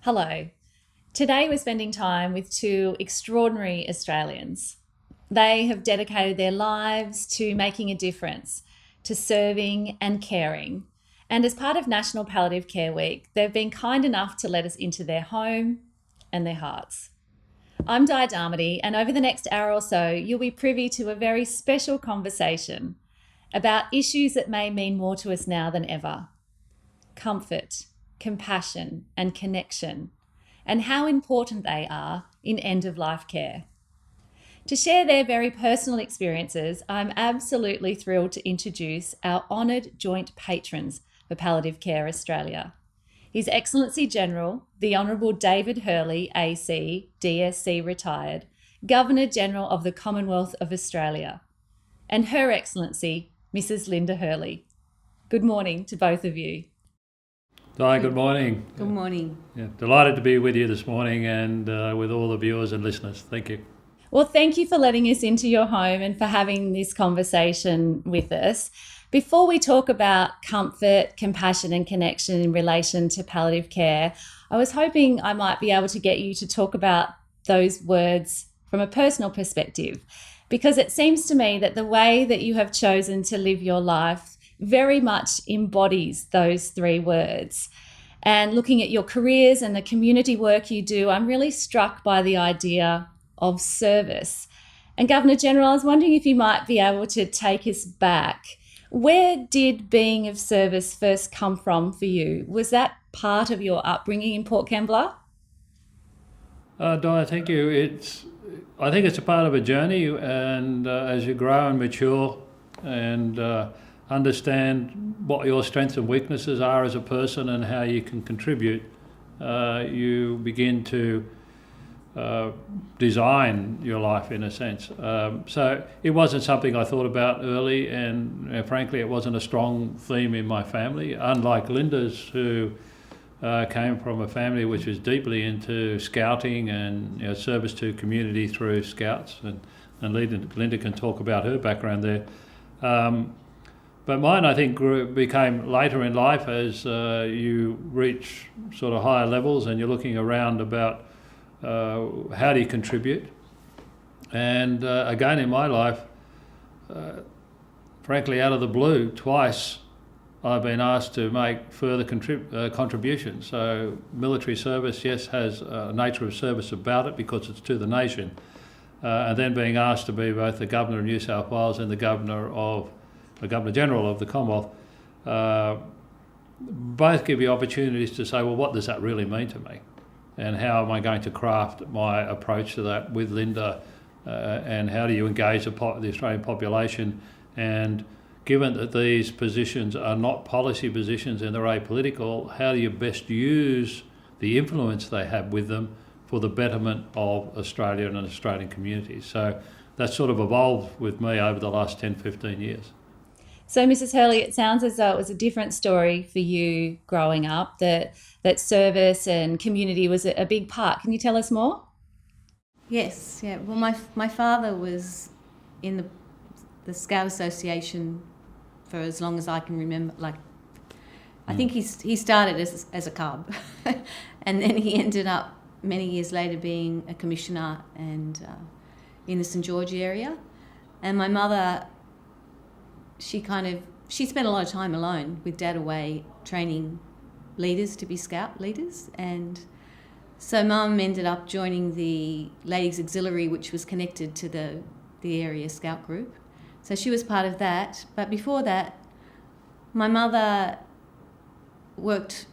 Hello. Today we're spending time with two extraordinary Australians. They have dedicated their lives to making a difference, to serving and caring. And as part of National Palliative Care Week, they've been kind enough to let us into their home and their hearts. I'm Di Darmody, and over the next hour or so, you'll be privy to a very special conversation about issues that may mean more to us now than ever. Comfort, compassion, and connection, and how important they are in end-of-life care. To share their very personal experiences, I'm absolutely thrilled to introduce our honoured joint patrons for Palliative Care Australia. His Excellency General, the Honourable David Hurley, AC, DSC retired, Governor-General of the Commonwealth of Australia, and Her Excellency, Mrs. Linda Hurley. Good morning to both of you. Hi, good morning. Good morning. Yeah, delighted to be with you this morning and with all the viewers and listeners. Thank you. Well, thank you for letting us into your home and for having this conversation with us. Before we talk about comfort, compassion and connection in relation to palliative care, I was hoping I might be able to get you to talk about those words from a personal perspective, because it seems to me that the way that you have chosen to live your life very much embodies those three words. And looking at your careers and the community work you do, I'm really struck by the idea of service. And Governor General, I was wondering if you might be able to take us back. Where did being of service first come from for you? Was that part of your upbringing in Port Kembla? Di, thank you. I think it's a part of a journey, and as you grow and mature and understand what your strengths and weaknesses are as a person and how you can contribute, you begin to design your life in a sense. So it wasn't something I thought about early, and frankly it wasn't a strong theme in my family, unlike Linda's, who came from a family which was deeply into scouting and service to community through scouts, and Linda can talk about her background there. But mine, I think, became later in life as you reach sort of higher levels and you're looking around about how do you contribute. And again, in my life, frankly, out of the blue, twice I've been asked to make further contributions. So military service, yes, has a nature of service about it because it's to the nation. And then being asked to be both the Governor of New South Wales and the Governor-General of the Commonwealth, both give you opportunities to say, well, what does that really mean to me? And how am I going to craft my approach to that with Linda? And how do you engage the Australian population? And given that these positions are not policy positions and they're apolitical, how do you best use the influence they have with them for the betterment of Australia and Australian communities? So that's sort of evolved with me over the last 10, 15 years. So, Mrs. Hurley, it sounds as though it was a different story for you growing up, that service and community was a big part. Can you tell us more? Yes, yeah. Well, my father was in the Scout Association for as long as I can remember. I think he started as a cub, and then he ended up many years later being a commissioner and in the St George area. And my mother, she spent a lot of time alone with Dad away training leaders to be Scout leaders, and so Mum ended up joining the Ladies Auxiliary, which was connected to the area Scout group. So she was part of that. But before that, my mother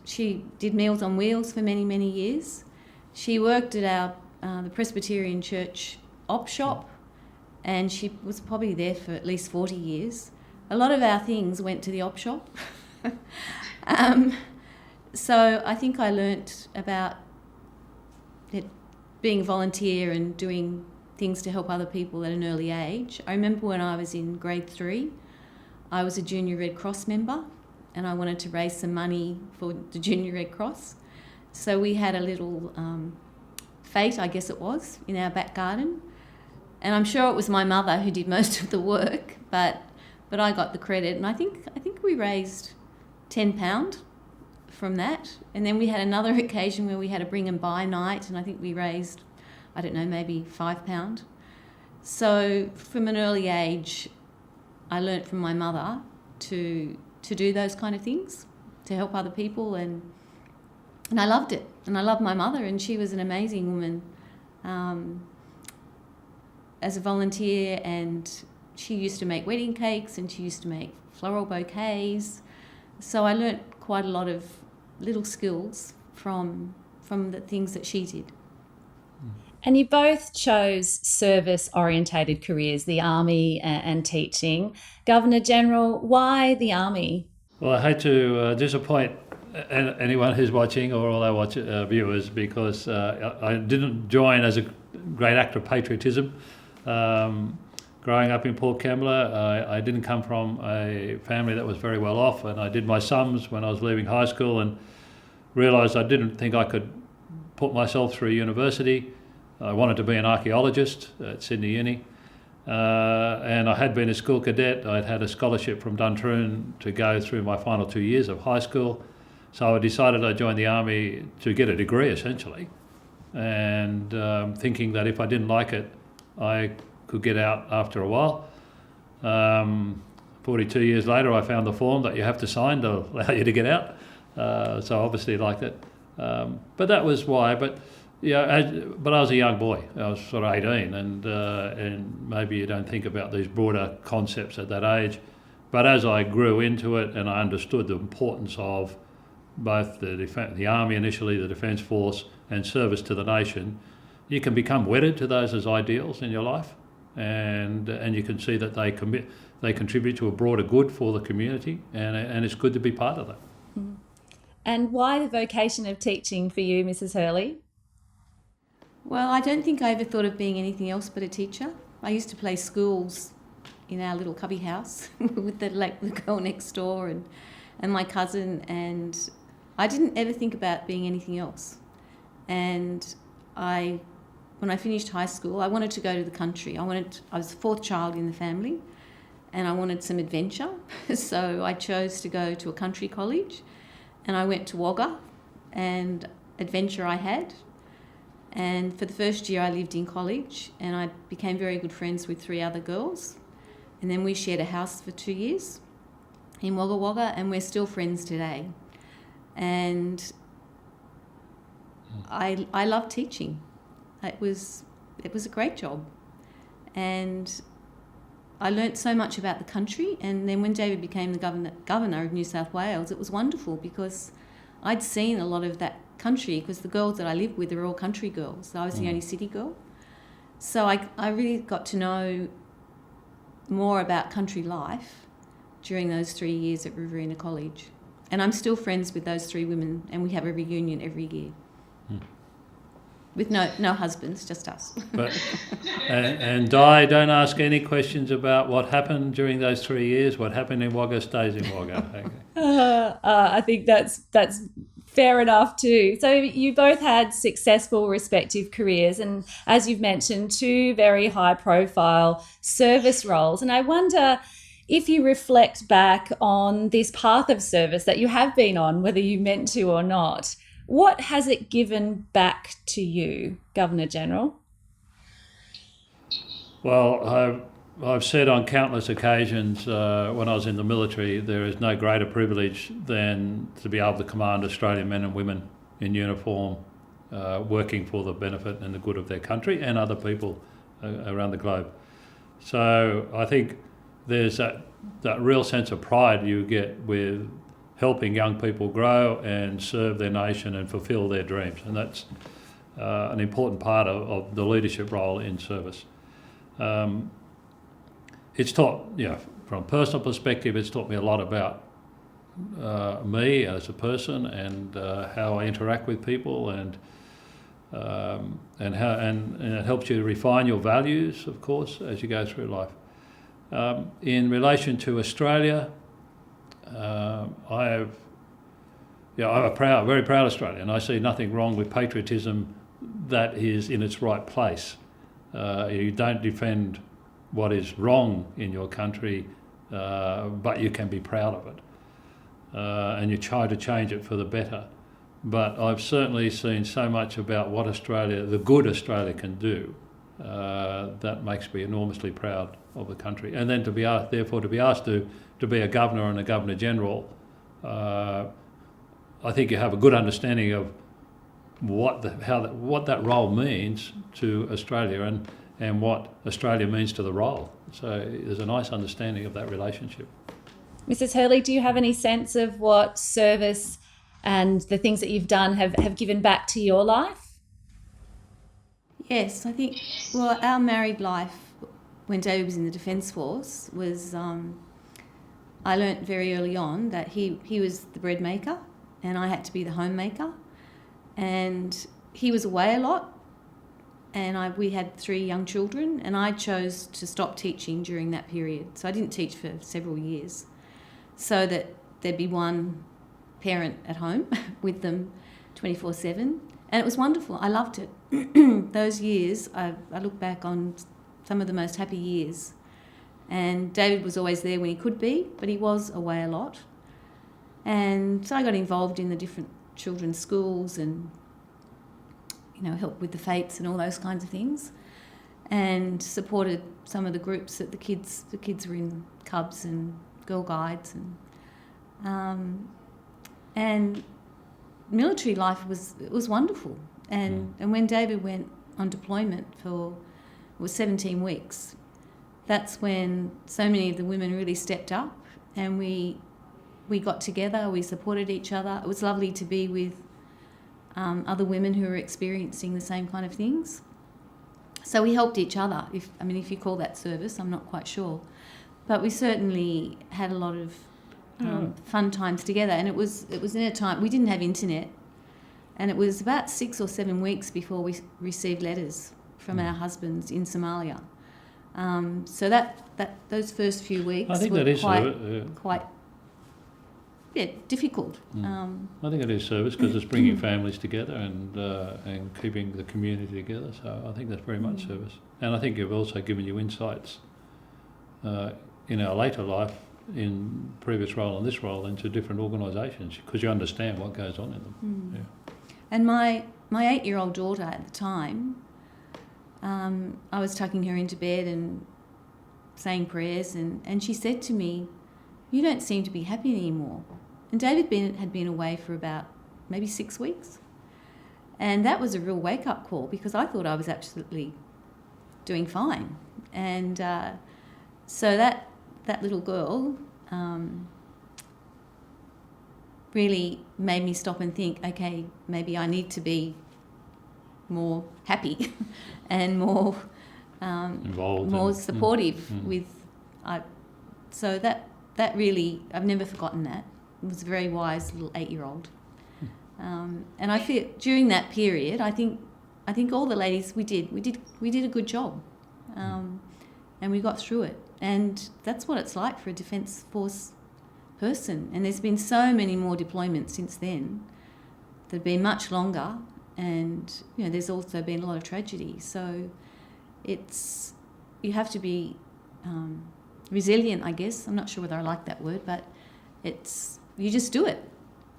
she did Meals on Wheels for many, many years. She worked at the Presbyterian Church op shop, and she was probably there for at least 40 years. A lot of our things went to the op shop. So I think I learnt about being a volunteer and doing things to help other people at an early age. I remember when I was in grade 3, I was a Junior Red Cross member, and I wanted to raise some money for the Junior Red Cross. So we had a little fete, I guess it was, in our back garden. And I'm sure it was my mother who did most of the work, but I got the credit. And I think we raised £10 from that. And then we had another occasion where we had a bring and buy night, and I think we raised, I don't know, maybe £5. So from an early age, I learnt from my mother to do those kind of things, to help other people, and I loved it. And I loved my mother, and she was an amazing woman as a volunteer, and she used to make wedding cakes and she used to make floral bouquets. So I learnt quite a lot of little skills from the things that she did. And you both chose service-orientated careers, the Army and teaching. Governor General, why the Army? Well, I hate to disappoint anyone who's watching or all our viewers, because I didn't join as a great act of patriotism. Growing up in Port Kembla, I didn't come from a family that was very well off, and I did my sums when I was leaving high school and realised I didn't think I could put myself through university. I wanted to be an archaeologist at Sydney Uni, and I had been a school cadet. I'd had a scholarship from Duntroon to go through my final 2 years of high school, so I decided I'd join the Army to get a degree essentially, and thinking that if I didn't like it, I could get out after a while. 42 years later, I found the form that you have to sign to allow you to get out, so I obviously liked it. But that was why. But but I was a young boy. I was sort of 18, and maybe you don't think about these broader concepts at that age. But as I grew into it and I understood the importance of both the Army initially, the Defence Force, and service to the nation, you can become wedded to those as ideals in your life, and you can see that they contribute to a broader good for the community, and it's good to be part of that. And why the vocation of teaching for you, Mrs. Hurley? Well, I don't think I ever thought of being anything else but a teacher. I used to play schools in our little cubby house with the girl next door and my cousin, and I didn't ever think about being anything else. And when I finished high school, I wanted to go to the country. I was the fourth child in the family, and I wanted some adventure. So I chose to go to a country college, and I went to Wagga, and adventure I had. And for the first year I lived in college, and I became very good friends with 3 other girls. And then we shared a house for 2 years in Wagga Wagga, and we're still friends today. And I love teaching. It was a great job, and I learnt so much about the country. And then when David became the governor of New South Wales, it was wonderful because I'd seen a lot of that country, because the girls that I lived with are all country girls. I was the only city girl, so I really got to know more about country life during those 3 years at Riverina College. And I'm still friends with those 3 women, and we have a reunion every year. With no husbands, just us. But and Di, don't ask any questions about what happened during those 3 years. What happened in Wagga stays in Wagga. Okay. I think that's fair enough too. So you both had successful respective careers, and as you've mentioned, 2 very high-profile service roles. And I wonder if you reflect back on this path of service that you have been on, whether you meant to or not, what has it given back to you, Governor General? Well, I've said on countless occasions when I was in the military, there is no greater privilege than to be able to command Australian men and women in uniform, working for the benefit and the good of their country and other people around the globe. So I think there's that real sense of pride you get with helping young people grow and serve their nation and fulfil their dreams. And that's an important part of the leadership role in service. It's taught, from a personal perspective, it's taught me a lot about me as a person and how I interact with people, and it helps you refine your values, of course, as you go through life. In relation to Australia, I'm a very proud Australian. I see nothing wrong with patriotism that is in its right place. You don't defend what is wrong in your country, but you can be proud of it. and you try to change it for the better. But I've certainly seen so much about what Australia, the good Australia can do, that makes me enormously proud of the country. And then to be asked, therefore, to be asked to be a governor and a governor general, I think you have a good understanding of what that role means to Australia and what Australia means to the role. So there's a nice understanding of that relationship. Mrs. Hurley, do you have any sense of what service and the things that you've done have given back to your life? Yes, I think, well, our married life when David was in the Defence Force was, I learnt very early on that he was the bread maker and I had to be the homemaker. And he was away a lot, and we had 3 young children, and I chose to stop teaching during that period. So I didn't teach for several years, so that there'd be one parent at home with them 24/7. And it was wonderful. I loved it. Those years, I look back on some of the most happy years. And David was always there when he could be, but he was away a lot. And so I got involved in the different children's schools and, helped with the fates and all those kinds of things, and supported some of the groups that the kids were in, Cubs and Girl Guides, and military life was wonderful. And when David went on deployment for 17 weeks, that's when so many of the women really stepped up, and we got together, we supported each other. It was lovely to be with other women who were experiencing the same kind of things. So we helped each other. If you call that service, I'm not quite sure. But we certainly had a lot of fun times together. And it was in a time, we didn't have internet. And it was about 6 or 7 weeks before we received letters from our husbands in Somalia. So those first few weeks I think were that is quite difficult. I think it is service because it's bringing families together and keeping the community together. So I think that's very much service. And I think you've also given you insights in our later life, in previous role and this role, into different organisations, because you understand what goes on in them. Yeah. And my 8-year-old daughter at the time, I was tucking her into bed and saying prayers, and she said to me, "You don't seem to be happy anymore." And David had been away for about maybe 6 weeks. And that was a real wake-up call, because I thought I was absolutely doing fine. And so that little girl really made me stop and think, okay, maybe I need to be more happy and more Involved, more supportive with. So that really, I've never forgotten that. It was a very wise little 8-year-old. And I feel during that period, I think all the ladies, we did a good job, and we got through it. And that's what it's like for a Defence Force person. And there's been so many more deployments since then that have been much longer, and there's also been a lot of tragedy. So you have to be resilient, I guess. I'm not sure whether I like that word, but you just do it.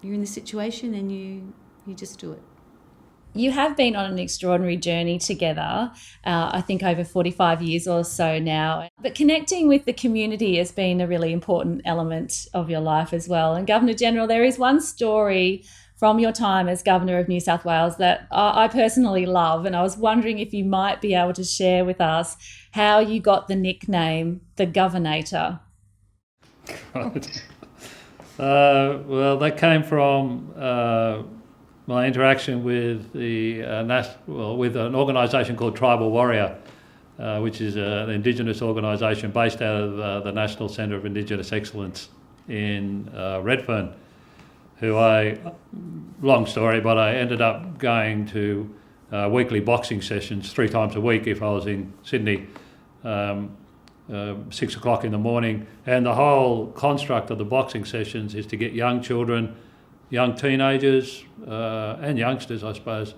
You're in the situation and you just do it. You have been on an extraordinary journey together, I think over 45 years or so now. But connecting with the community has been a really important element of your life as well. And Governor General, there is one story from your time as Governor of New South Wales that I personally love, and I was wondering if you might be able to share with us how you got the nickname the Governator. Right. Well, that came from my interaction with with an organisation called Tribal Warrior, which is an Indigenous organisation based out of the National Centre of Indigenous Excellence in Redfern, long story, but I ended up going to weekly boxing sessions 3 times a week if I was in Sydney, 6 o'clock in the morning. And the whole construct of the boxing sessions is to get young children, young teenagers, and youngsters, I suppose,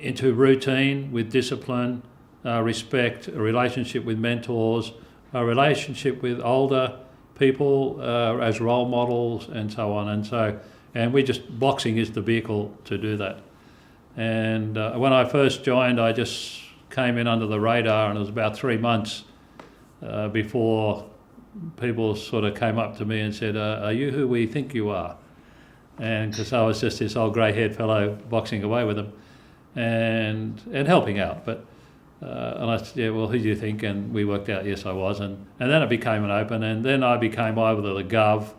into routine with discipline, respect, a relationship with mentors, a relationship with older people as role models and so on. And boxing is the vehicle to do that. And when I first joined, I just came in under the radar, and it was about 3 months before people sort of came up to me and said, are you who we think you are? And because I was just this old grey-haired fellow boxing away with them and helping out. But and I said, yeah, well, who do you think? And we worked out, yes, I was. And then it became an open, and then I became either the Gov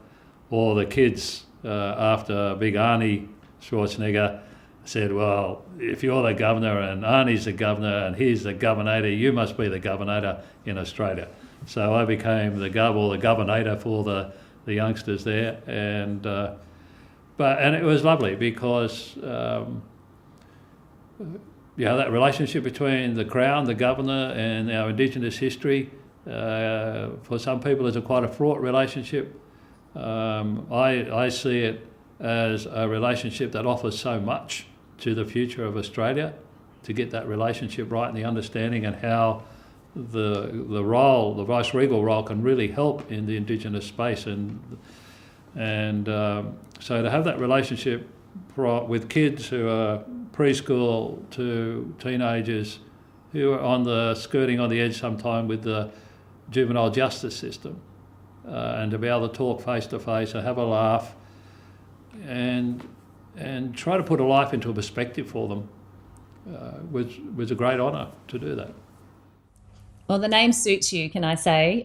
or the kids after big Arnie Schwarzenegger said, well, if you're the governor and Arnie's the governor and he's the governator, you must be the governator in Australia. So I became the Gov or the governator for the youngsters there. And it was lovely because that relationship between the Crown, the Governor, and our Indigenous history, for some people is quite a fraught relationship. I see it as a relationship that offers so much to the future of Australia, to get that relationship right and the understanding and how the vice-regal role can really help in the Indigenous space. So to have that relationship with kids who are preschool to teenagers who are skirting on the edge sometime with the juvenile justice system, and to be able to talk face to face and have a laugh and try to put a life into a perspective for them was a great honour to do that. Well, the name suits you, can I say?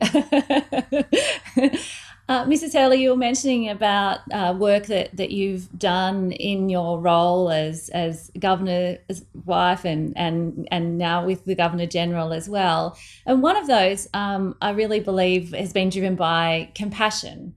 Mrs. Hurley, you were mentioning about work that you've done in your role as Governor's wife and now with the Governor General as well. And one of those, I really believe, has been driven by compassion,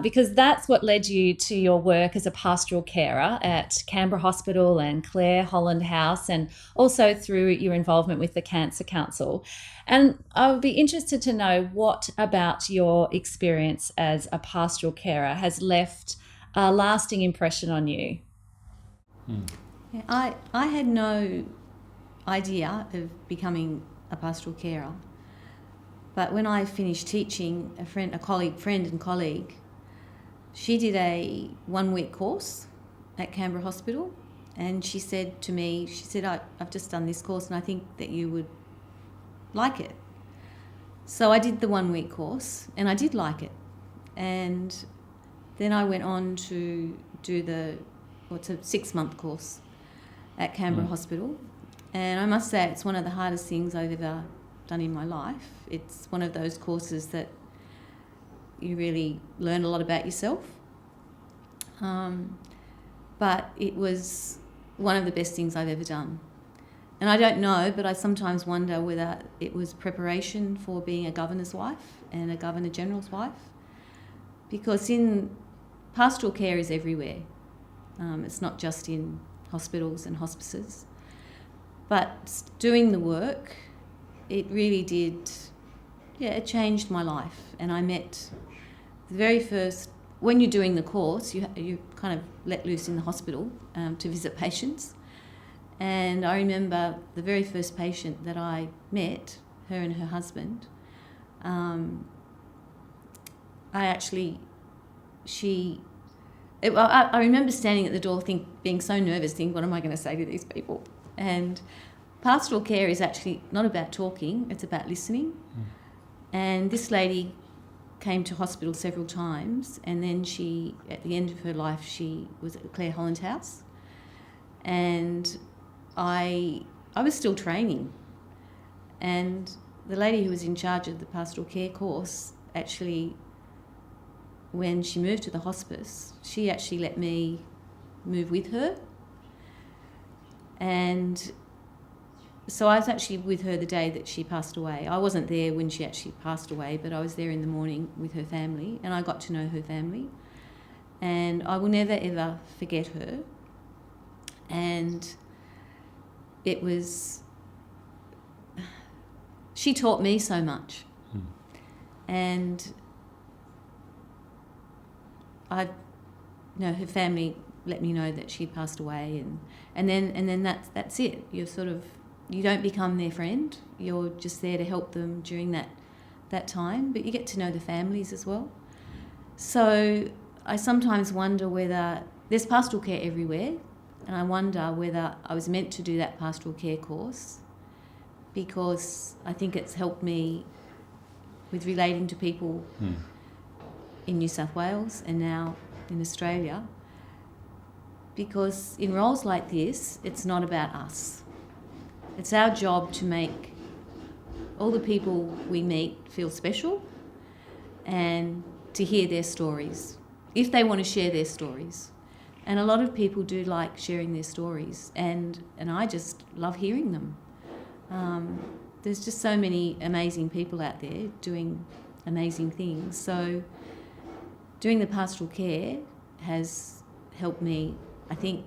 because that's what led you to your work as a pastoral carer at Canberra Hospital and Clare Holland House, and also through your involvement with the Cancer Council. And I would be interested to know what about your experience as a pastoral carer has left a lasting impression on you. Yeah, I had no idea of becoming a pastoral carer, but when I finished teaching, a friend and colleague, she did a 1-week course at Canberra Hospital, and she said to me, I've just done this course and I think that you would like it. So I did the 1-week course and I did like it, and then I went on to do it's a 6-month course at Canberra Hospital, and I must say it's one of the hardest things I've ever done in my life. It's one of those courses that you really learn a lot about yourself, but it was one of the best things I've ever done. And I don't know, but I sometimes wonder whether it was preparation for being a governor's wife and a Governor General's wife, because in pastoral care is everywhere. It's not just in hospitals and hospices. But doing the work, it really did, it changed my life. And I met the very first, when you're doing the course, you kind of let loose in the hospital to visit patients. And I remember the very first patient that I met, her and her husband, I remember standing at the door being so nervous, thinking, what am I going to say to these people? And pastoral care is actually not about talking, it's about listening. And this lady came to hospital several times, and then at the end of her life, she was at Clare Holland House. And I was still training, and the lady who was in charge of the pastoral care course, actually, when she moved to the hospice, she actually let me move with her. And so I was actually with her the day that she passed away. I wasn't there when she actually passed away, but I was there in the morning with her family, and I got to know her family. And I will never, ever forget her. And she taught me so much. And her family let me know that she'd passed away, and then that's it. You don't become their friend. You're just there to help them during that time, but you get to know the families as well. So I sometimes wonder whether there's pastoral care everywhere, and I wonder whether I was meant to do that pastoral care course, because I think it's helped me with relating to people in New South Wales and now in Australia, because in roles like this, it's not about us. It's our job to make all the people we meet feel special and to hear their stories, if they want to share their stories. And a lot of people do like sharing their stories, and I just love hearing them. There's just so many amazing people out there doing amazing things. So doing the pastoral care has helped me, I think,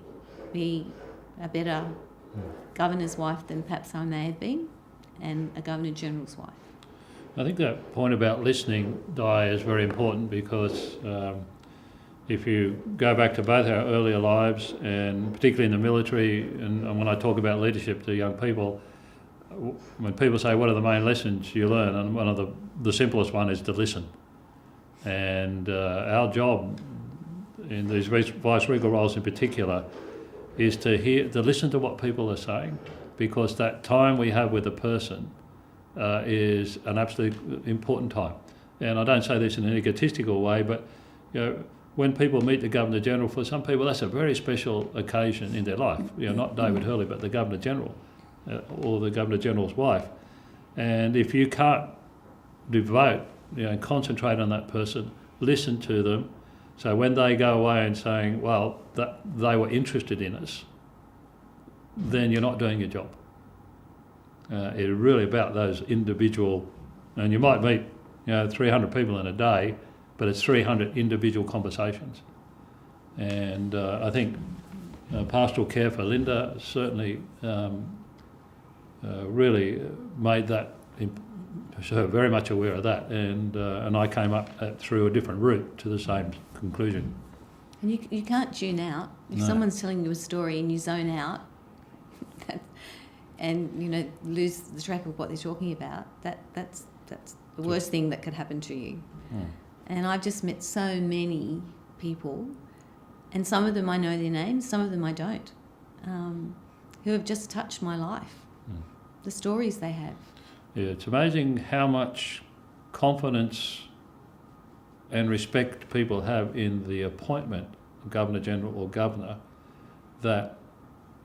be a better governor's wife than perhaps I may have been, and a Governor-General's wife. I think that point about listening, Di, is very important, because if you go back to both our earlier lives, and particularly in the military, and when I talk about leadership to young people, when people say, what are the main lessons you learn? And one of the simplest one is to listen. And our job in these vice-regal roles in particular is to listen to what people are saying, because that time we have with a person is an absolutely important time. And I don't say this in an egotistical way, but when people meet the Governor-General, for some people that's a very special occasion in their life. Not David Hurley, but the Governor-General or the Governor-General's wife. And if you can't devote, concentrate on that person, listen to them, so when they go away and saying, well, that they were interested in us, then you're not doing your job. It's really about those individual, and you might meet 300 people in a day, but it's 300 individual conversations. And I think pastoral care for Linda certainly really made that, so very much aware of that, and I came up through a different route to the same conclusion. And you can't tune out. If someone's telling you a story and you zone out, and lose the track of what they're talking about, that's the worst thing that could happen to you. And I've just met so many people, and some of them I know their names, some of them I don't, who have just touched my life. The stories they have. Yeah, it's amazing how much confidence and respect people have in the appointment of Governor-General or Governor, that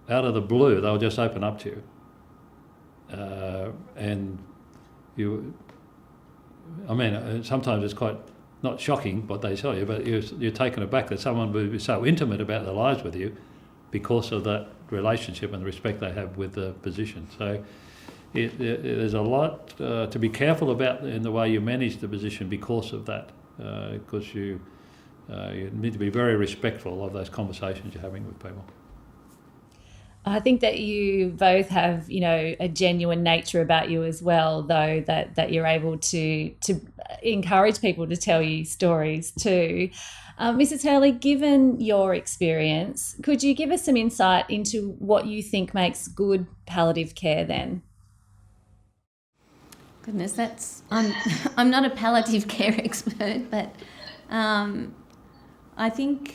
out of the blue they'll just open up to you. And sometimes it's quite not shocking what they tell you, but you're taken aback that someone would be so intimate about their lives with you because of that relationship and the respect they have with the position. So there's a lot to be careful about in the way you manage the position because of that, because you need to be very respectful of those conversations you're having with people. I think that you both have, a genuine nature about you as well, though, that you're able to encourage people to tell you stories too. Mrs. Hurley, given your experience, could you give us some insight into what you think makes good palliative care then? Goodness, I'm not a palliative care expert, but I think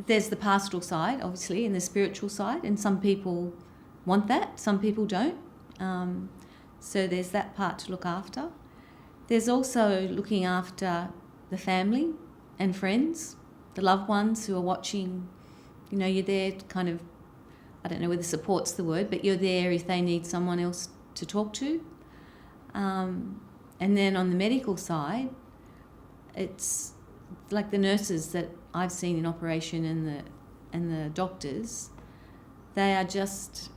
there's the pastoral side, obviously, and the spiritual side, and some people want that, some people don't. So there's that part to look after. There's also looking after the family and friends, the loved ones who are watching. You're there to kind of, I don't know whether support's the word, but you're there if they need someone else to talk to. And then on the medical side, it's like the nurses that I've seen in operation and the doctors, they are just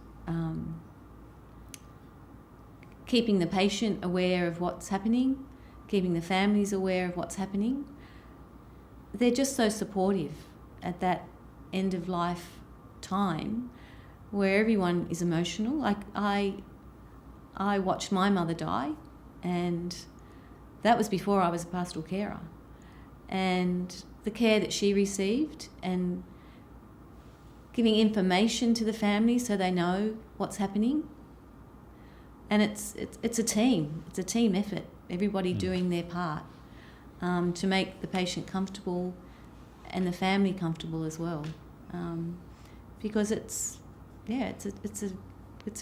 keeping the patient aware of what's happening, keeping the families aware of what's happening. They're just so supportive at that end of life time where everyone is emotional. Like I watched my mother die, and that was before I was a pastoral carer. And the care that she received, and giving information to the family so they know what's happening. And it's a team. It's a team effort. Everybody doing their part. to make the patient comfortable and the family comfortable as well, because it's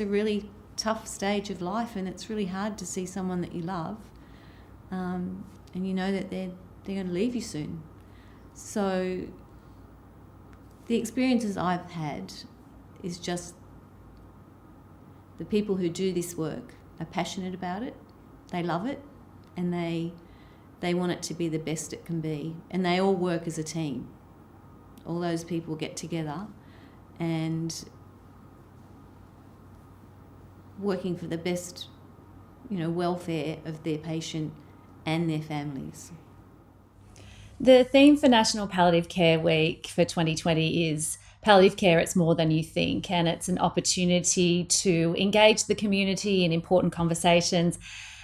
a really tough stage of life, and it's really hard to see someone that you love, and you know that they're going to leave you soon. So the experiences I've had is just the people who do this work are passionate about it, they love it, and they want it to be the best it can be, and they all work as a team. All those people get together and working for the best, welfare of their patient and their families. The theme for National Palliative Care Week for 2020 is Palliative Care, It's More Than You Think, and it's an opportunity to engage the community in important conversations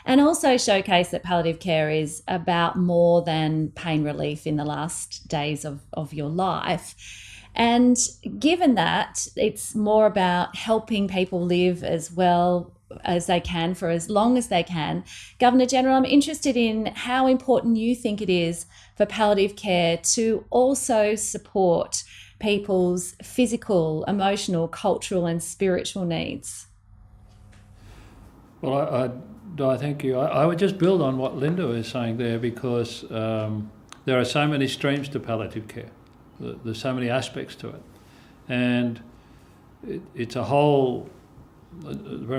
and also showcase that palliative care is about more than pain relief in the last days of your life. And given that it's more about helping people live as well as they can for as long as they can, Governor General, I'm interested in how important you think it is for palliative care to also support people's physical, emotional, cultural and spiritual needs. Well, I thank you. I would just build on what Linda was saying there, because there are so many streams to palliative care. There's so many aspects to it, and it's very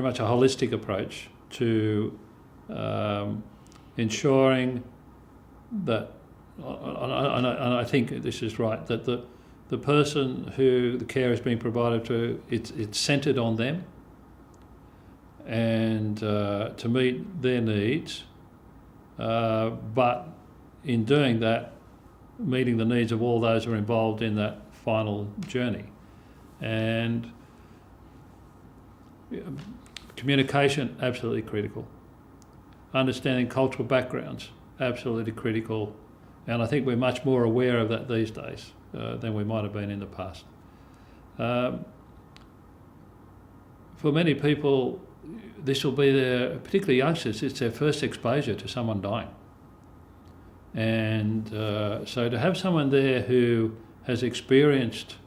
much a holistic approach to ensuring that, and I think this is right, that the person who the care is being provided to, it's centred on them, and to meet their needs, but in doing that, meeting the needs of all those who are involved in that final journey. And communication, absolutely critical. Understanding cultural backgrounds, absolutely critical. And I think we're much more aware of that these days than we might have been in the past. For many people, this will be particularly youngsters, it's their first exposure to someone dying. And so to have someone there who has experienced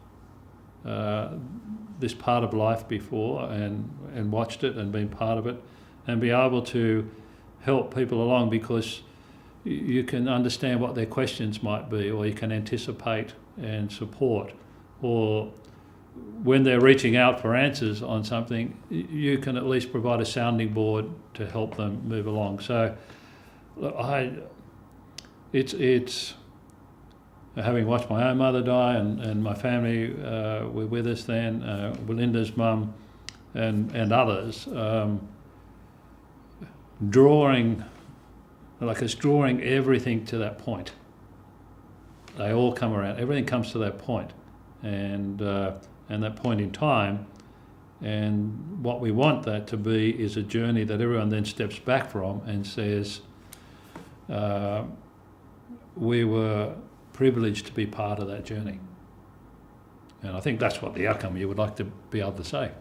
this part of life before and watched it and been part of it, and be able to help people along, because you can understand what their questions might be, or you can anticipate and support, or when they're reaching out for answers on something, you can at least provide a sounding board to help them move along. So it's having watched my own mother die, and my family were with us then, Linda's mum and others, drawing everything to that point. They all come around, everything comes to that point, and that point in time, and what we want that to be is a journey that everyone then steps back from and says, we were privileged to be part of that journey. And I think that's what the outcome you would like to be able to say.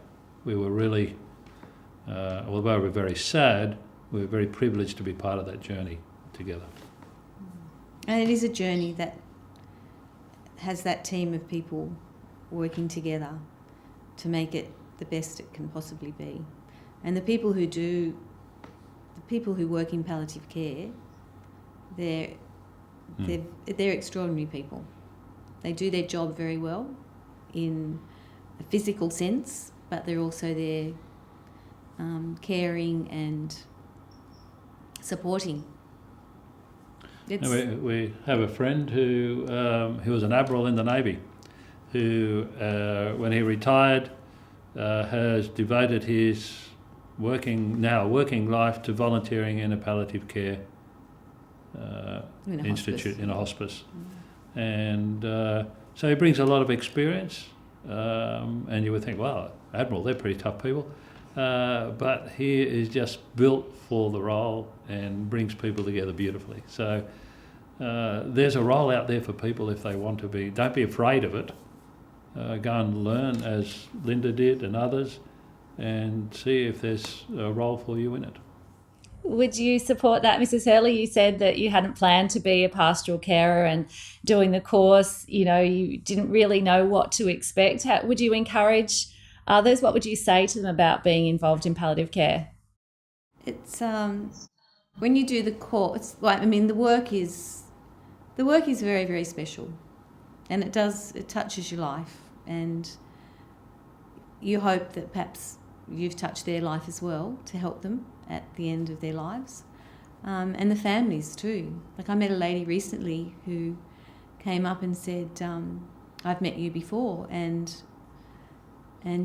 We were really, although we're very sad, we were very privileged to be part of that journey together. And it is a journey that has that team of people working together to make it the best it can possibly be. And the people who work in palliative care, they're extraordinary people. They do their job very well in a physical sense, but they're also there caring and supporting. We have a friend who was an admiral in the Navy, who, when he retired, has devoted his working life to volunteering in a palliative care institute, in a hospice. And so he brings a lot of experience, and you would think, wow, Admiral, they're pretty tough people. But he is just built for the role and brings people together beautifully. So there's a role out there for people if they want to be. Don't be afraid of it. Go and learn, as Linda did and others, and see if there's a role for you in it. Would you support that, Mrs. Hurley? You said that you hadn't planned to be a pastoral carer, and doing the course, you didn't really know what to expect. Would you encourage others? What would you say to them about being involved in palliative care? It's when you do the course, the work is very, very special, and it touches your life, and you hope that perhaps you've touched their life as well to help them at the end of their lives, and the families too. Like, I met a lady recently who came up and said, "I've met you before," and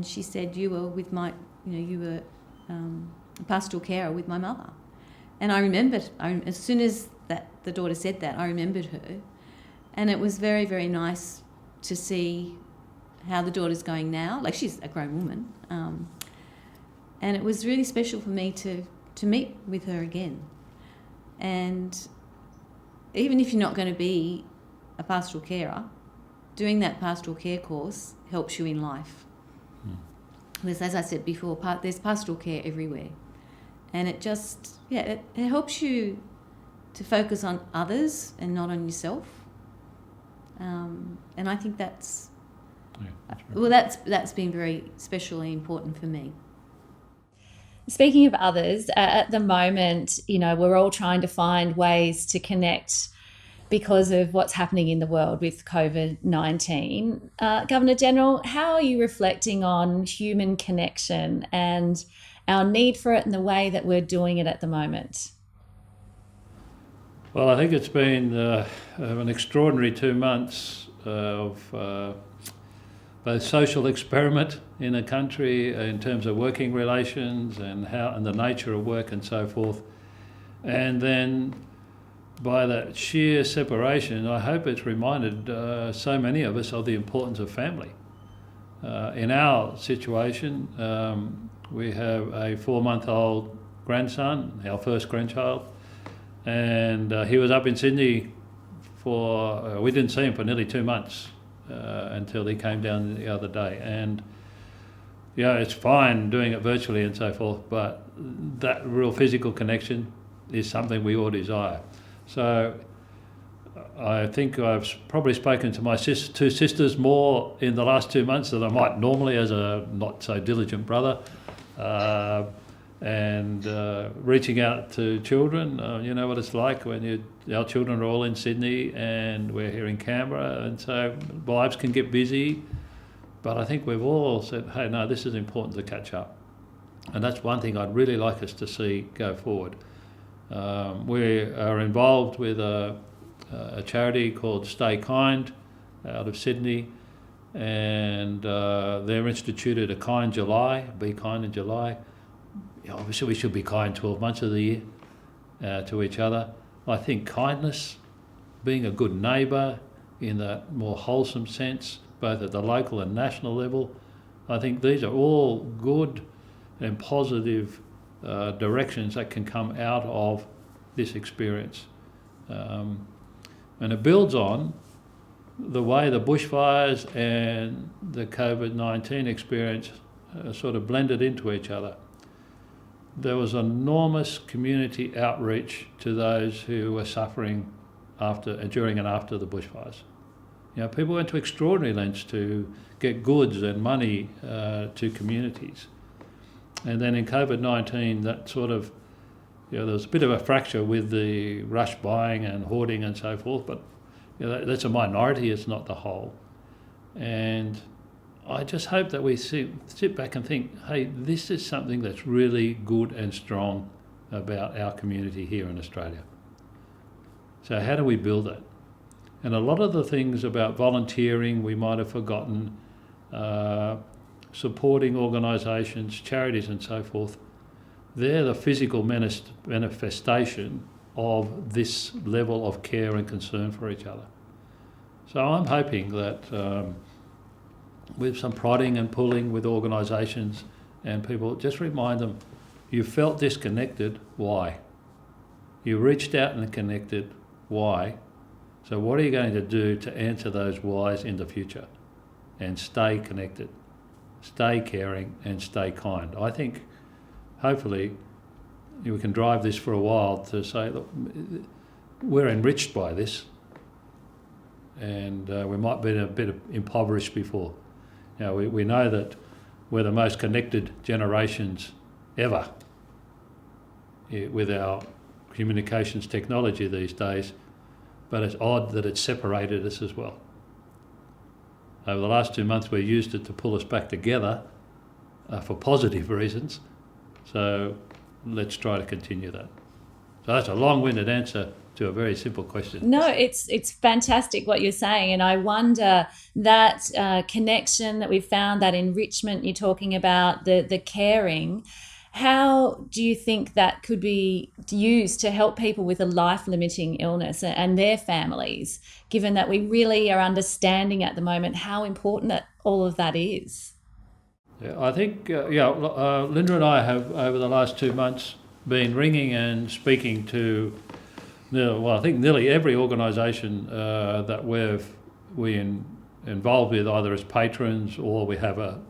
she said, "You were with you were a pastoral carer with my mother." And I remembered, as soon as the daughter said that, I remembered her, and it was very, very nice to see how the daughter's going now. Like, she's a grown woman. And it was really special for me to meet with her again. And even if you're not going to be a pastoral carer, doing that pastoral care course helps you in life. Because, as I said before, there's pastoral care everywhere. And it just, it helps you to focus on others and not on yourself. And I think that's been very specially important for me. Speaking of others, at the moment, we're all trying to find ways to connect because of what's happening in the world with COVID-19. Governor General, how are you reflecting on human connection and our need for it and the way that we're doing it at the moment? Well, I think it's been an extraordinary 2 months of both social experiment in a country in terms of working relations and the nature of work and so forth. And then by that sheer separation, I hope it's reminded so many of us of the importance of family. In our situation, we have a 4-month-old grandson, our first grandchild, and he was up in Sydney we didn't see him for nearly 2 months. Until he came down the other day. And it's fine doing it virtually and so forth, but that real physical connection is something we all desire. So I think I've probably spoken to my two sisters more in the last 2 months than I might normally as a not so diligent brother. And reaching out to children, you know what it's like when our children are all in Sydney and we're here in Canberra, and so lives can get busy, but I think we've all said, hey, no, this is important to catch up. And that's one thing I'd really like us to see go forward. We are involved with a charity called Stay Kind out of Sydney, and they're instituted a Kind July, Be Kind in July. Obviously we should be kind 12 months of the year to each other. I think kindness, being a good neighbour in that more wholesome sense, both at the local and national level, I think these are all good and positive directions that can come out of this experience. And it builds on the way the bushfires and the COVID-19 experience sort of blended into each other. There was enormous community outreach to those who were suffering during and after the bushfires. People went to extraordinary lengths to get goods and money to communities. And then in COVID-19, that sort of, there was a bit of a fracture with the rush buying and hoarding and so forth, but that's a minority, it's not the whole. And I just hope that we sit back and think, hey, this is something that's really good and strong about our community here in Australia. So how do we build it? And a lot of the things about volunteering we might have forgotten, supporting organisations, charities and so forth, they're the physical manifestation of this level of care and concern for each other. So I'm hoping that with some prodding and pulling with organisations and people, just remind them, you felt disconnected, why? You reached out and connected, why? So what are you going to do to answer those whys in the future? And stay connected, stay caring and stay kind. I think hopefully we can drive this for a while to say, look, we're enriched by this, and we might be a bit impoverished before. We know that we're the most connected generations ever with our communications technology these days, but it's odd that it's separated us as well. Over the last 2 months, we used it to pull us back together for positive reasons. So let's try to continue that. So that's a long-winded answer to a very simple question. No, it's fantastic what you're saying, and I wonder that connection that we've found, that enrichment you're talking about, the caring. How do you think that could be used to help people with a life-limiting illness and their families, given that we really are understanding at the moment how important that all of that is? Yeah, I think, Linda and I have, over the last 2 months, been ringing and speaking to, I think nearly every organisation that we're involved with, either as patrons or we have a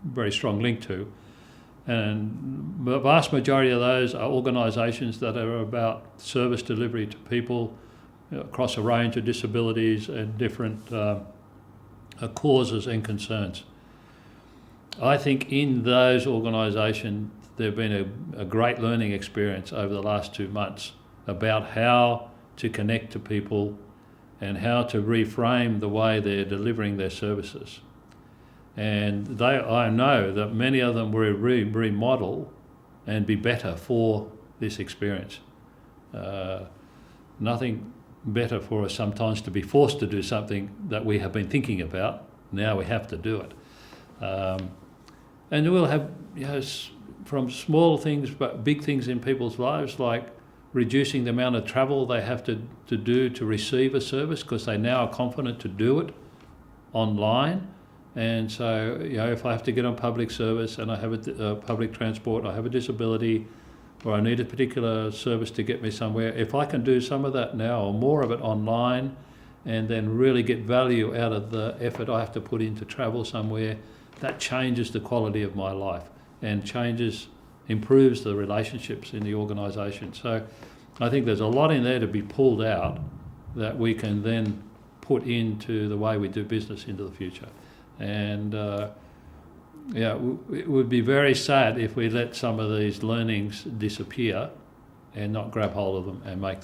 very strong link to. And the vast majority of those are organisations that are about service delivery to people across a range of disabilities and different causes and concerns. I think in those organisations there have been a great learning experience over the last 2 months about how to connect to people and how to reframe the way they're delivering their services. And I know that many of them will remodel and be better for this experience. Nothing better for us sometimes to be forced to do something that we have been thinking about. Now we have to do it. And we'll have from small things but big things in people's lives, like reducing the amount of travel they have to do to receive a service, because they now are confident to do it online. And so, if I have to get on public service and I have a public transport, I have a disability, or I need a particular service to get me somewhere, if I can do some of that now or more of it online and then really get value out of the effort I have to put in to travel somewhere, that changes the quality of my life and improves the relationships in the organisation. So I think there's a lot in there to be pulled out that we can then put into the way we do business into the future. And it would be very sad if we let some of these learnings disappear and not grab hold of them and make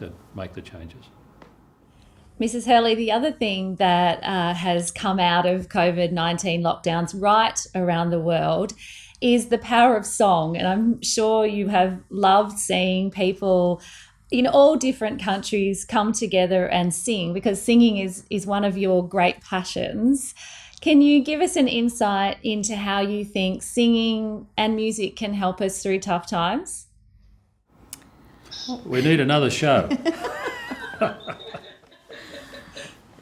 the changes. Mrs. Hurley, the other thing that has come out of COVID-19 lockdowns right around the world is the power of song. And I'm sure you have loved seeing people in all different countries come together and sing, because singing is one of your great passions. Can you give us an insight into how you think singing and music can help us through tough times? We need another show.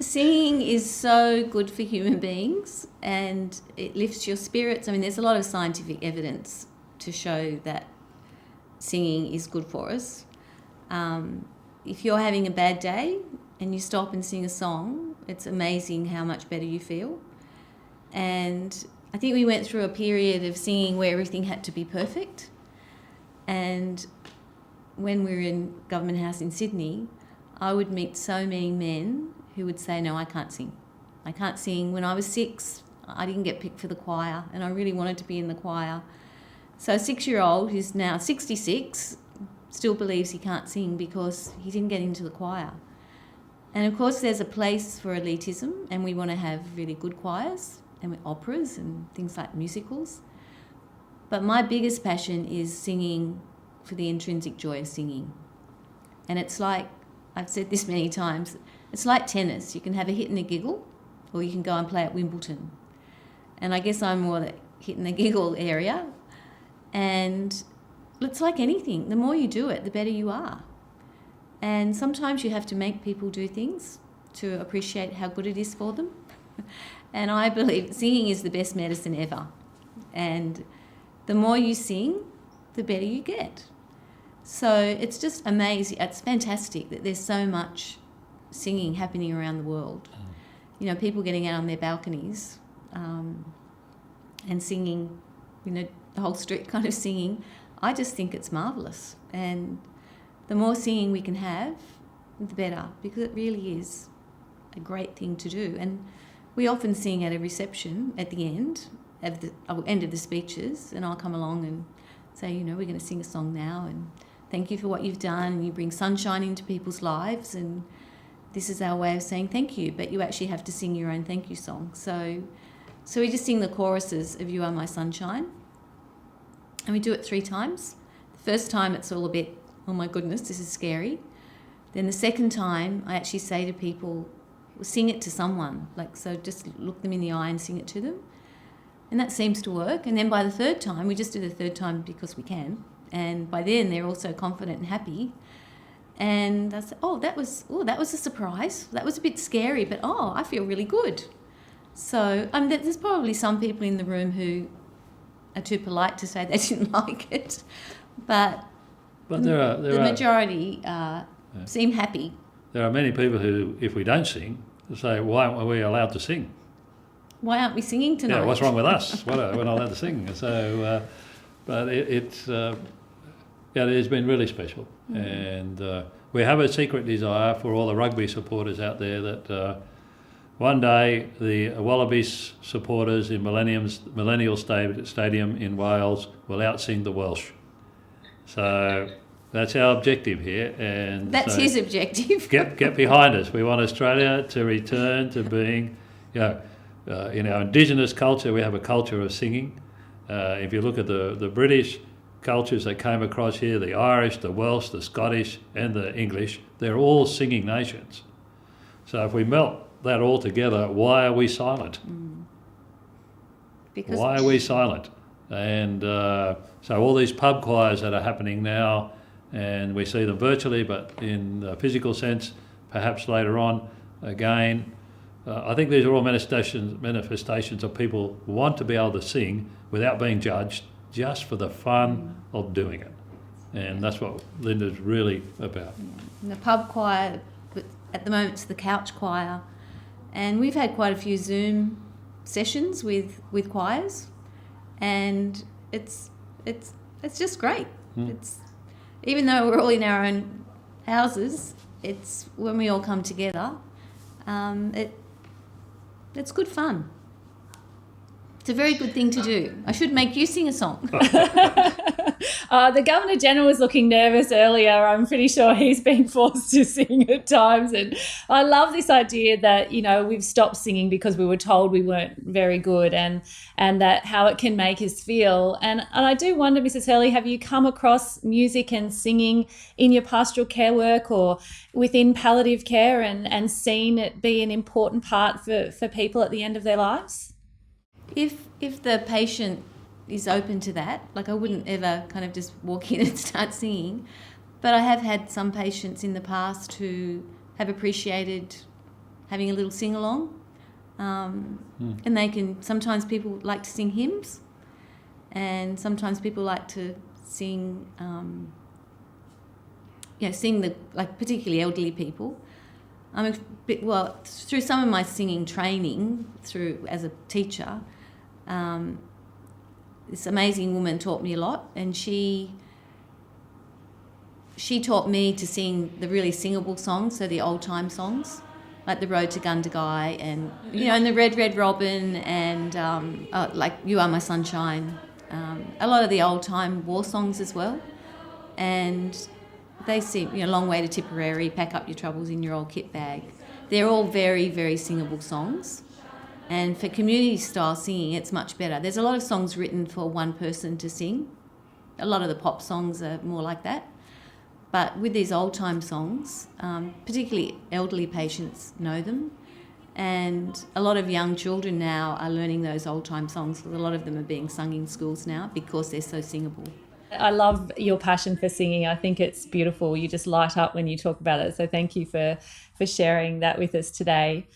Singing is so good for human beings and it lifts your spirits. I mean, there's a lot of scientific evidence to show that singing is good for us. If you're having a bad day and you stop and sing a song, it's amazing how much better you feel. And I think we went through a period of singing where everything had to be perfect. And when we were in Government House in Sydney, I would meet so many men who would say, no, I can't sing. I can't sing. When I was 6, I didn't get picked for the choir, and I really wanted to be in the choir. So a 6-year-old who's now 66 still believes he can't sing because he didn't get into the choir. And of course there's a place for elitism, and we want to have really good choirs and operas and things like musicals. But my biggest passion is singing for the intrinsic joy of singing. And it's like, I've said this many times, it's like tennis. You can have a hit and a giggle, or you can go and play at Wimbledon. And I guess I'm more the hit and the giggle area. And it's like anything. The more you do it, the better you are. And sometimes you have to make people do things to appreciate how good it is for them. And I believe singing is the best medicine ever. And the more you sing, the better you get. So it's just amazing. It's fantastic that there's so much singing happening around the world. You know, people getting out on their balconies and singing, you know, the whole street kind of singing. I just think it's marvellous. And the more singing we can have, the better, because it really is a great thing to do. And we often sing at a reception at the end of the speeches, and I'll come along and say, we're going to sing a song now, and thank you for what you've done. And you bring sunshine into people's lives, and this is our way of saying thank you, but you actually have to sing your own thank you song. So we just sing the choruses of You Are My Sunshine, and we do it 3 times. The first time it's all a bit, oh my goodness, this is scary. Then the second time I actually say to people, sing it to someone, so just look them in the eye and sing it to them. And that seems to work. And then by the third time, we just do the third time because we can. And by then they're also confident and happy. And I said, that was a surprise. That was a bit scary, but I feel really good. So there's probably some people in the room who are too polite to say they didn't like it, but the majority seem happy. There are many people who, if we don't sing, say, why aren't we allowed to sing? Why aren't we singing tonight? Yeah, what's wrong with us? We're not allowed to sing. So, but it has been really special. And we have a secret desire for all the rugby supporters out there that one day the Wallabies supporters in Millennial Stadium in Wales will outsing the Welsh. So that's our objective here. And that's his objective. get behind us. We want Australia to return to being, in our Indigenous culture, we have a culture of singing. If you look at the British cultures that came across here, the Irish, the Welsh, the Scottish and the English, they're all singing nations. So if we melt that all together, why are we silent? Because why are we silent? And so all these pub choirs that are happening now, and we see them virtually, but in a physical sense, perhaps later on, again, I think these are all manifestations of people who want to be able to sing without being judged, just for the fun of doing it. And that's what Linda's really about. And the pub choir, at the moment it's the couch choir, and we've had quite a few Zoom sessions with choirs, and it's just great. It's, even though we're all in our own houses, it's when we all come together, it's good fun. It's a very good thing to do. I should make you sing a song. The Governor-General was looking nervous earlier. I'm pretty sure he's been forced to sing at times. And I love this idea that, we've stopped singing because we were told we weren't very good, and that how it can make us feel. And I do wonder, Mrs. Hurley, have you come across music and singing in your pastoral care work or within palliative care and seen it be an important part for people at the end of their lives? If the patient is open to that, I wouldn't ever kind of just walk in and start singing, but I have had some patients in the past who have appreciated having a little sing-along, and they can, sometimes people like to sing hymns, and sometimes people like to sing, particularly elderly people. Through some of my singing training, as a teacher, this amazing woman taught me a lot, and she taught me to sing the really singable songs, so the old-time songs, like The Road to Gundagai and, and The Red, Red Robin and like You Are My Sunshine, a lot of the old-time war songs as well. And they sing, Long Way to Tipperary, Pack Up Your Troubles in Your Old Kit Bag. They're all very, very singable songs. And for community-style singing, it's much better. There's a lot of songs written for one person to sing. A lot of the pop songs are more like that. But with these old-time songs, particularly elderly patients know them. And a lot of young children now are learning those old-time songs. A lot of them are being sung in schools now because they're so singable. I love your passion for singing. I think it's beautiful. You just light up when you talk about it. So thank you for sharing that with us today.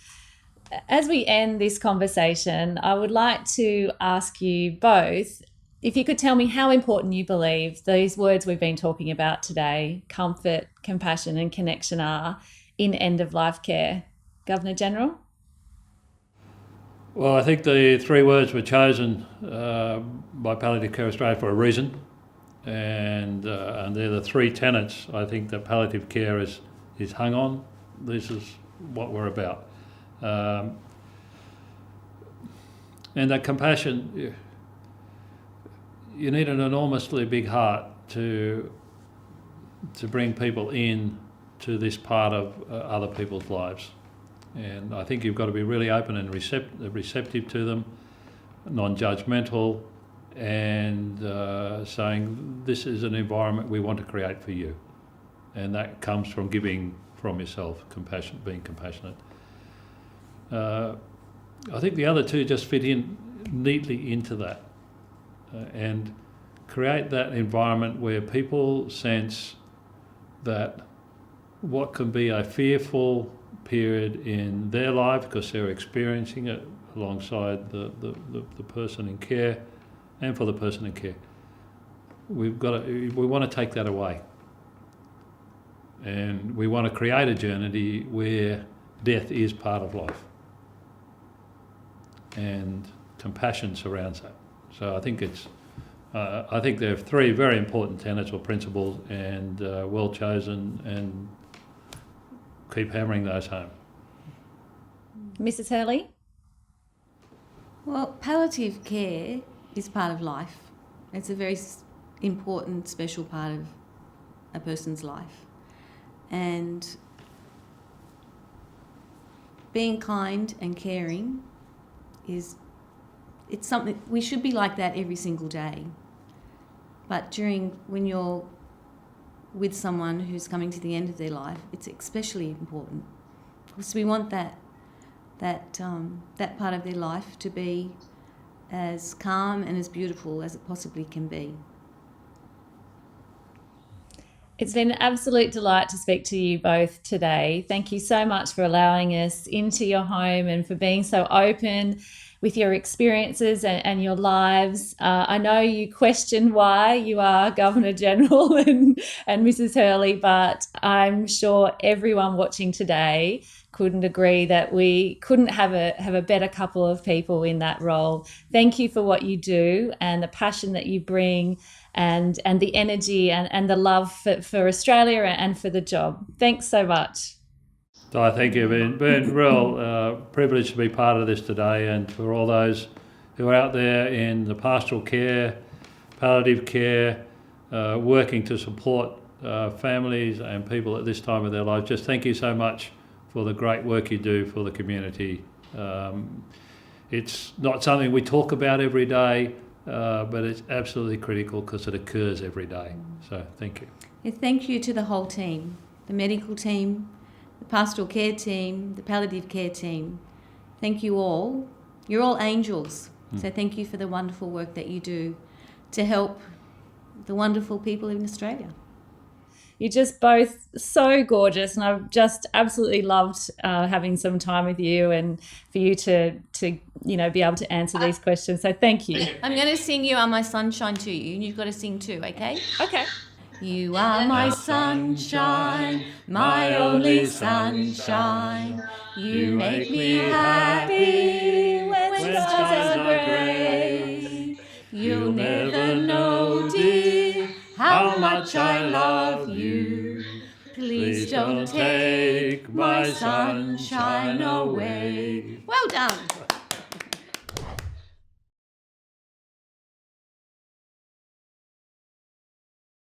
As we end this conversation, I would like to ask you both if you could tell me how important you believe these words we've been talking about today, comfort, compassion and connection, are in end-of-life care. Governor-General? Well, I think the 3 words were chosen by Palliative Care Australia for a reason. and they're the three tenets I think that palliative care is hung on. This is what we're about. And that compassion, you need an enormously big heart to bring people in to this part of other people's lives. And I think you've got to be really open and receptive to them, non-judgmental, and saying this is an environment we want to create for you. And that comes from giving from yourself, compassion, being compassionate. I think the other two just fit in neatly into that and create that environment where people sense that what can be a fearful period in their life because they're experiencing it alongside the person in care and for the person in care. We want to take that away. And we want to create a journey where death is part of life. And compassion surrounds that. So I think I think there are three very important tenets or principles, and well chosen, and keep hammering those home. Mrs. Hurley? Well, palliative care is part of life. It's a very important, special part of a person's life. And being kind and caring it's something, we should be like that every single day. But when you're with someone who's coming to the end of their life, it's especially important. Because we want that part of their life to be as calm and as beautiful as it possibly can be. It's been an absolute delight to speak to you both today. Thank you so much for allowing us into your home and for being so open with your experiences and your lives. I know you question why you are Governor General and Mrs. Hurley, but I'm sure everyone watching today couldn't agree that we couldn't have a better couple of people in that role. Thank you for what you do and the passion that you bring and the energy and the love for Australia and for the job. Thanks so much. So thank you. Been real privileged to be part of this today, and for all those who are out there in the pastoral care, palliative care, working to support families and people at this time of their lives. Just thank you so much for the great work you do for the community. It's not something we talk about every day, but it's absolutely critical because it occurs every day. So thank you. Yeah, thank you to the whole team, the medical team, the pastoral care team, the palliative care team. Thank you all. You're all angels. So thank you for the wonderful work that you do to help the wonderful people in Australia. You're just both so gorgeous, and I've just absolutely loved having some time with you and for you to be able to answer these questions. So thank you. I'm going to sing You Are My Sunshine to you, and you've got to sing too, okay? Okay. You are my sunshine, my only sunshine. You make me happy when skies are grey. You'll never know, dear, how much I love you. Please don't take my sunshine away. Well done.